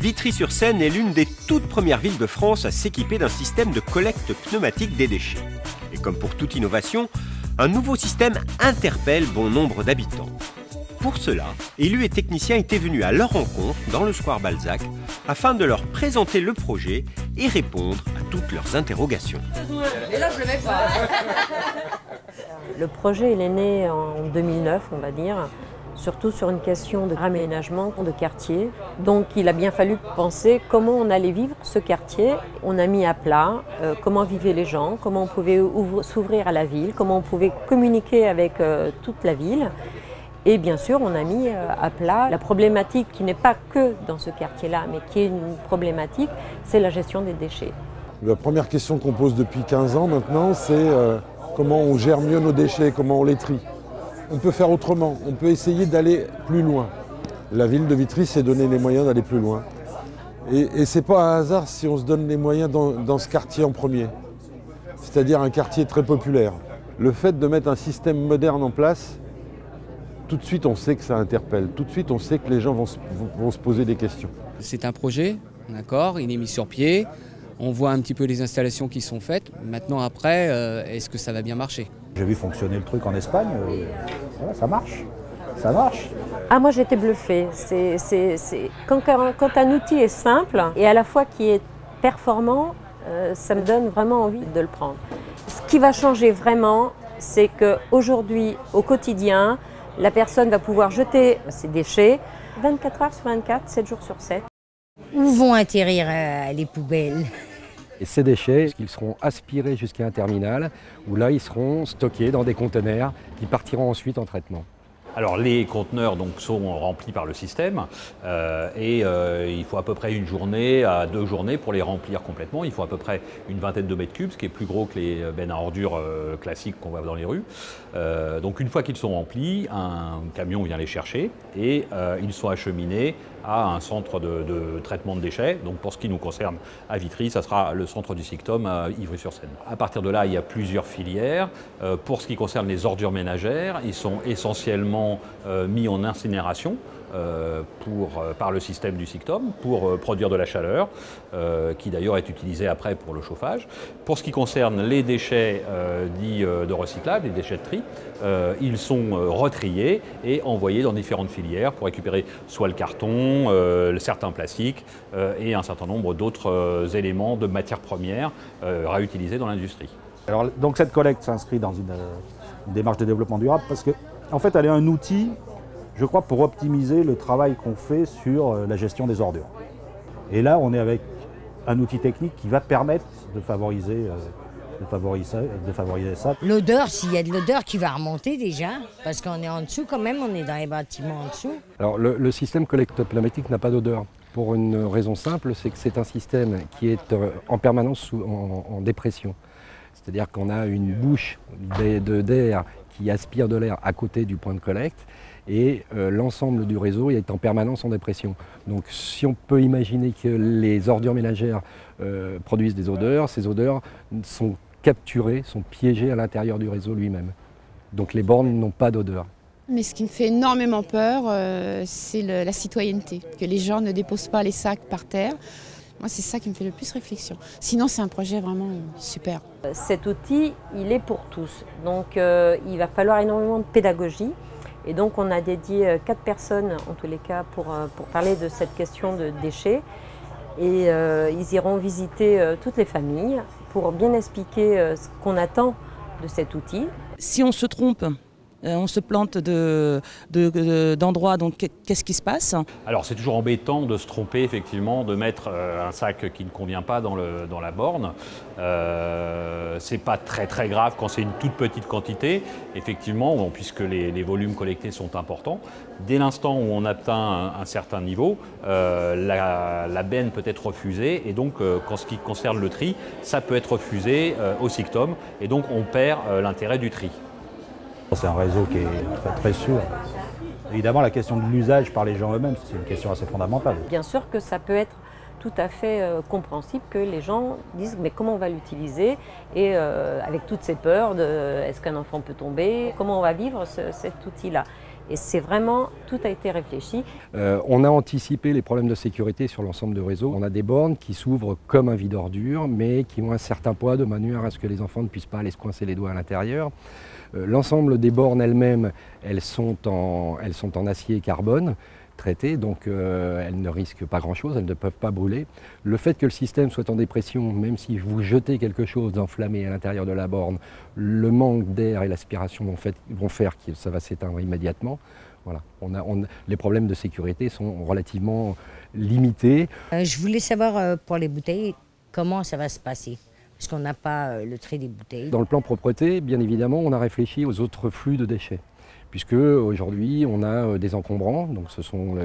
Vitry-sur-Seine est l'une des toutes premières villes de France à s'équiper d'un système de collecte pneumatique des déchets. Et comme pour toute innovation, un nouveau système interpelle bon nombre d'habitants. Pour cela, élus et techniciens étaient venus à leur rencontre dans le square Balzac afin de leur présenter le projet et répondre à toutes leurs interrogations. Et là, je le mets pas. Le projet il est né en 2009, on va dire, surtout sur une question de raménagement de quartier. Donc il a bien fallu penser comment on allait vivre ce quartier. On a mis à plat comment vivaient les gens, comment on pouvait s'ouvrir à la ville, comment on pouvait communiquer avec toute la ville. Et bien sûr, on a mis à plat la problématique qui n'est pas que dans ce quartier-là, mais qui est une problématique, c'est la gestion des déchets. La première question qu'on pose depuis 15 ans maintenant, c'est comment on gère mieux nos déchets, comment on les trie. On peut faire autrement, on peut essayer d'aller plus loin. La ville de Vitry s'est donné les moyens d'aller plus loin. Et ce n'est pas un hasard si on se donne les moyens dans ce quartier en premier, c'est-à-dire un quartier très populaire. Le fait de mettre un système moderne en place, tout de suite on sait que ça interpelle, tout de suite on sait que les gens vont se poser des questions. C'est un projet, d'accord, il est mis sur pied, on voit un petit peu les installations qui sont faites. Maintenant après, est-ce que ça va bien marcher? J'ai vu fonctionner le truc en Espagne, voilà, ça marche, ça marche. Ah, moi j'étais bluffée. Quand un outil est simple et à la fois qui est performant, ça me donne vraiment envie de le prendre. Ce qui va changer vraiment, c'est qu'aujourd'hui, au quotidien, la personne va pouvoir jeter ses déchets 24 heures sur 24, 7 jours sur 7. Où vont atterrir les poubelles? Et ces déchets, ils seront aspirés jusqu'à un terminal où là, ils seront stockés dans des conteneurs qui partiront ensuite en traitement. Alors les conteneurs donc, sont remplis par le système il faut à peu près 1 journée à 2 journées pour les remplir complètement. Il faut à peu près une vingtaine de mètres cubes, ce qui est plus gros que les bennes à ordures classiques qu'on voit dans les rues. Donc une fois qu'ils sont remplis, un camion vient les chercher et ils sont acheminés à un centre de traitement de déchets. Donc pour ce qui nous concerne à Vitry, ça sera le centre du SICTOM à Ivry-sur-Seine. À partir de là, il y a plusieurs filières. Pour ce qui concerne les ordures ménagères, ils sont essentiellement mis en incinération par le système du SICTOM pour produire de la chaleur, qui d'ailleurs est utilisée après pour le chauffage. Pour ce qui concerne les déchets dits de recyclage, les déchets de tri, ils sont retriés et envoyés dans différentes filières pour récupérer soit le carton, certains plastiques et un certain nombre d'autres éléments de matières premières réutilisés dans l'industrie. Alors, donc cette collecte s'inscrit dans une démarche de développement durable parce que en fait, elle est un outil, je crois, pour optimiser le travail qu'on fait sur la gestion des ordures. Et là, on est avec un outil technique qui va permettre de favoriser ça. L'odeur, s'il y a de l'odeur qui va remonter déjà, parce qu'on est en dessous quand même, on est dans les bâtiments en dessous. Alors le système collecte pneumatique n'a pas d'odeur. Pour une raison simple, c'est que c'est un système qui est en permanence en dépression. C'est-à-dire qu'on a une bouche d'air qui aspire de l'air à côté du point de collecte et l'ensemble du réseau est en permanence en dépression. Donc si on peut imaginer que les ordures ménagères produisent des odeurs, ces odeurs sont capturées, sont piégées à l'intérieur du réseau lui-même. Donc les bornes n'ont pas d'odeur. Mais ce qui me fait énormément peur, c'est la citoyenneté, que les gens ne déposent pas les sacs par terre. Moi, c'est ça qui me fait le plus réflexion. Sinon, c'est un projet vraiment super. Cet outil, il est pour tous. Donc, il va falloir énormément de pédagogie. Et donc, on a dédié 4 personnes, en tous les cas, pour parler de cette question de déchets. Et ils iront visiter toutes les familles pour bien expliquer ce qu'on attend de cet outil. Si on se trompe, on se plante d'endroits, donc qu'est-ce qui se passe? Alors c'est toujours embêtant de se tromper, effectivement, de mettre un sac qui ne convient pas dans la borne. C'est pas très grave quand c'est une toute petite quantité, effectivement, bon, puisque les volumes collectés sont importants. Dès l'instant où on atteint un certain niveau, la benne peut être refusée et donc, en ce qui concerne le tri, ça peut être refusé au SICTOM et donc on perd l'intérêt du tri. C'est un réseau qui est très sûr. Évidemment, la question de l'usage par les gens eux-mêmes, c'est une question assez fondamentale. Bien sûr que ça peut être tout à fait compréhensible que les gens disent mais comment on va l'utiliser et avec toutes ces peurs de est-ce qu'un enfant peut tomber, comment on va vivre cet outil-là. Et c'est vraiment, tout a été réfléchi. On a anticipé les problèmes de sécurité sur l'ensemble du réseau. On a des bornes qui s'ouvrent comme un vide ordure, mais qui ont un certain poids de manière à ce que les enfants ne puissent pas aller se coincer les doigts à l'intérieur. L'ensemble des bornes elles-mêmes, elles sont en acier et carbone traitées, donc elles ne risquent pas grand-chose, elles ne peuvent pas brûler. Le fait que le système soit en dépression, même si vous jetez quelque chose d'enflammé à l'intérieur de la borne, le manque d'air et l'aspiration vont faire que ça va s'éteindre immédiatement. Voilà. Les problèmes de sécurité sont relativement limités. Je voulais savoir pour les bouteilles, comment ça va se passer? Parce qu'on n'a pas le trait des bouteilles. Dans le plan propreté, bien évidemment, on a réfléchi aux autres flux de déchets. Puisque aujourd'hui, on a des encombrants, donc ce sont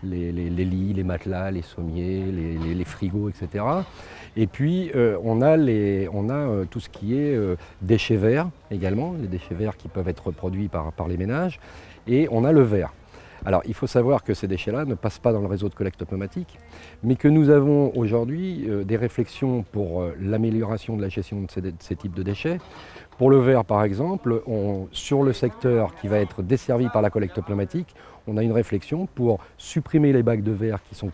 les lits, les matelas, les sommiers, les frigos, etc. Et puis, on a tout ce qui est déchets verts également, les déchets verts qui peuvent être produits par les ménages. Et on a le verre. Alors, il faut savoir que ces déchets-là ne passent pas dans le réseau de collecte pneumatique, mais que nous avons aujourd'hui des réflexions pour l'amélioration de la gestion de ces types de déchets. Pour le verre, par exemple, sur le secteur qui va être desservi par la collecte pneumatique, on a une réflexion pour supprimer les bacs de verre qui sont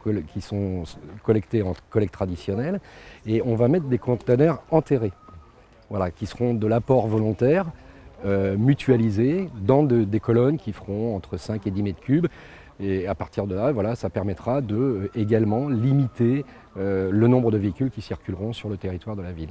collectés en collecte traditionnelle, et on va mettre des conteneurs enterrés, voilà, qui seront de l'apport volontaire, mutualisés dans des colonnes qui feront entre 5 et 10 mètres cubes. Et à partir de là, voilà, ça permettra de également limiter le nombre de véhicules qui circuleront sur le territoire de la ville.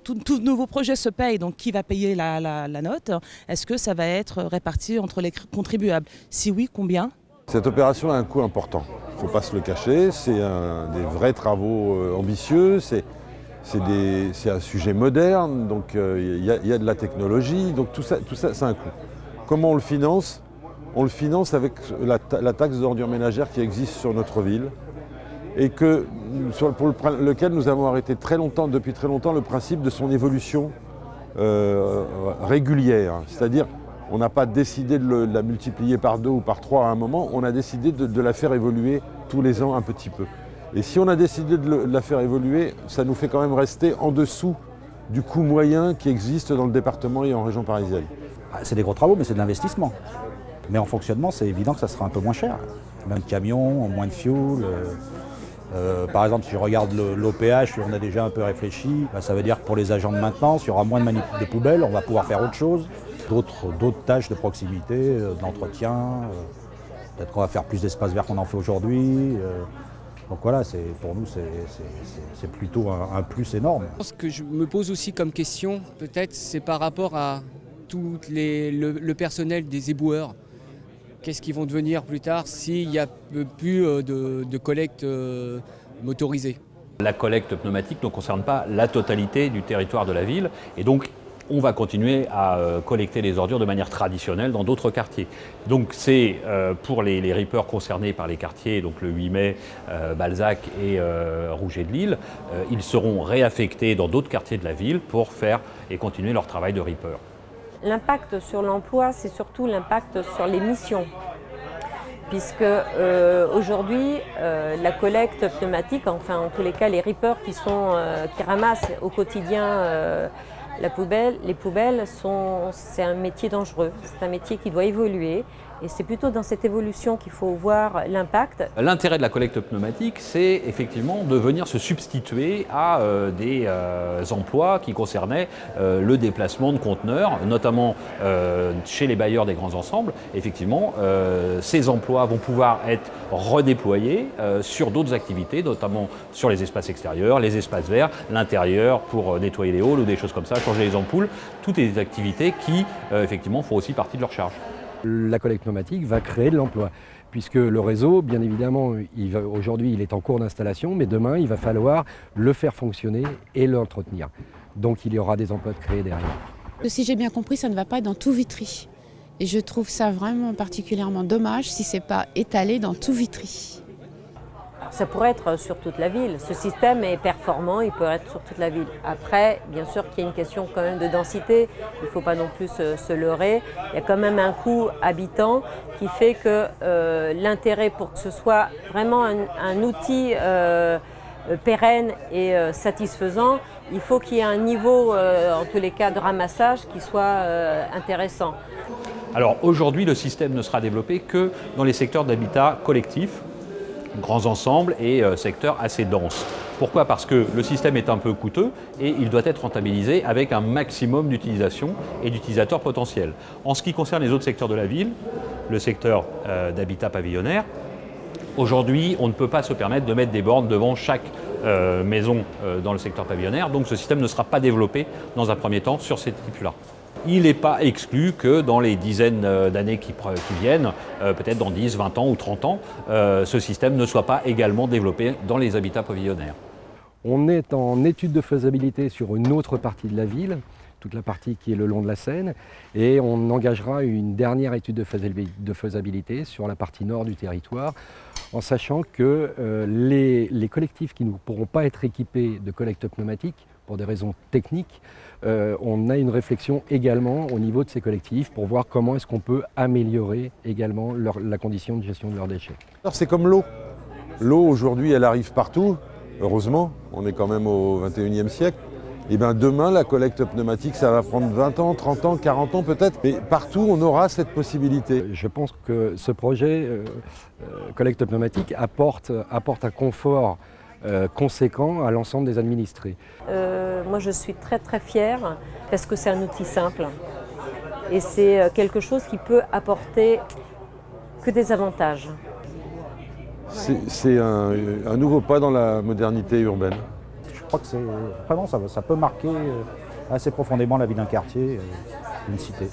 Tout nouveau projet se paye, donc qui va payer la note? Est-ce que ça va être réparti entre les contribuables? Si oui, combien? Cette opération a un coût important, il ne faut pas se le cacher, c'est des vrais travaux ambitieux, c'est un sujet moderne, donc il y a de la technologie, donc tout ça c'est un coût. Comment on le finance? On le finance avec la taxe d'ordures ménagères qui existe sur notre ville et pour lequel nous avons arrêté depuis très longtemps le principe de son évolution régulière. C'est-à-dire, on n'a pas décidé de la multiplier par 2 ou par 3 à un moment, on a décidé de la faire évoluer tous les ans un petit peu. Et si on a décidé de la faire évoluer, ça nous fait quand même rester en dessous du coût moyen qui existe dans le département et en région parisienne. C'est des gros travaux, mais c'est de l'investissement. Mais en fonctionnement, c'est évident que ça sera un peu moins cher. Même de camions, moins de fuel. Par exemple, si je regarde l'OPH, on a déjà un peu réfléchi. Ça veut dire que pour les agents de maintenance, il y aura moins de manip de poubelles, on va pouvoir faire autre chose. D'autres tâches de proximité, d'entretien. Peut-être qu'on va faire plus d'espace vert qu'on en fait aujourd'hui. Donc voilà, pour nous, c'est plutôt un plus énorme. Ce que je me pose aussi comme question, peut-être, c'est par rapport à tout le personnel des éboueurs. Qu'est-ce qu'ils vont devenir plus tard s'il n'y a plus de collecte motorisée? La collecte pneumatique ne concerne pas la totalité du territoire de la ville, et donc on va continuer à collecter les ordures de manière traditionnelle dans d'autres quartiers. Donc c'est pour les rippers concernés par les quartiers, donc le 8 mai, Balzac et Rouget de Lille, ils seront réaffectés dans d'autres quartiers de la ville pour faire et continuer leur travail de ripper. L'impact sur l'emploi, c'est surtout l'impact sur les missions. Puisque aujourd'hui, la collecte pneumatique, enfin en tous les cas les rippers qui ramassent au quotidien les poubelles, c'est un métier dangereux, c'est un métier qui doit évoluer. Et c'est plutôt dans cette évolution qu'il faut voir l'impact. L'intérêt de la collecte pneumatique, c'est effectivement de venir se substituer à des emplois qui concernaient le déplacement de conteneurs, notamment chez les bailleurs des grands ensembles. Effectivement, ces emplois vont pouvoir être redéployés sur d'autres activités, notamment sur les espaces extérieurs, les espaces verts, l'intérieur pour nettoyer les halls ou des choses comme ça, changer les ampoules. Toutes les activités qui, effectivement, font aussi partie de leur charge. La collecte pneumatique va créer de l'emploi, puisque le réseau, bien évidemment, aujourd'hui il est en cours d'installation, mais demain il va falloir le faire fonctionner et l'entretenir. Donc il y aura des emplois de créer derrière. Si j'ai bien compris, ça ne va pas dans tout Vitry. Et je trouve ça vraiment particulièrement dommage si ce n'est pas étalé dans tout Vitry. Ça pourrait être sur toute la ville. Ce système est performant, il peut être sur toute la ville. Après, bien sûr qu'il y a une question quand même de densité, il ne faut pas non plus se leurrer. Il y a quand même un coût habitant qui fait que l'intérêt pour que ce soit vraiment un outil pérenne et satisfaisant, il faut qu'il y ait un niveau, en tous les cas, de ramassage qui soit intéressant. Alors aujourd'hui, le système ne sera développé que dans les secteurs d'habitat collectif, grands ensembles et secteurs assez denses. Pourquoi? Parce que le système est un peu coûteux et il doit être rentabilisé avec un maximum d'utilisation et d'utilisateurs potentiels. En ce qui concerne les autres secteurs de la ville, le secteur d'habitat pavillonnaire, aujourd'hui, on ne peut pas se permettre de mettre des bornes devant chaque maison dans le secteur pavillonnaire, donc ce système ne sera pas développé dans un premier temps sur ces types-là. Il n'est pas exclu que dans les dizaines d'années qui viennent, peut-être dans 10, 20 ans ou 30 ans, ce système ne soit pas également développé dans les habitats pavillonnaires. On est en étude de faisabilité sur une autre partie de la ville, toute la partie qui est le long de la Seine, et on engagera une dernière étude de faisabilité sur la partie nord du territoire, en sachant que les collectifs qui ne pourront pas être équipés de collecte pneumatique, pour des raisons techniques, on a une réflexion également au niveau de ces collectifs pour voir comment est-ce qu'on peut améliorer également la condition de gestion de leurs déchets. C'est comme l'eau. L'eau aujourd'hui elle arrive partout, heureusement, on est quand même au 21e siècle. Et bien demain la collecte pneumatique ça va prendre 20 ans, 30 ans, 40 ans peut-être, mais partout on aura cette possibilité. Je pense que ce projet collecte pneumatique apporte un confort conséquent à l'ensemble des administrés. Moi je suis très très fière parce que c'est un outil simple et c'est quelque chose qui peut apporter que des avantages. C'est un nouveau pas dans la modernité urbaine. Je crois que vraiment ça peut marquer assez profondément la vie d'un quartier, d'une cité.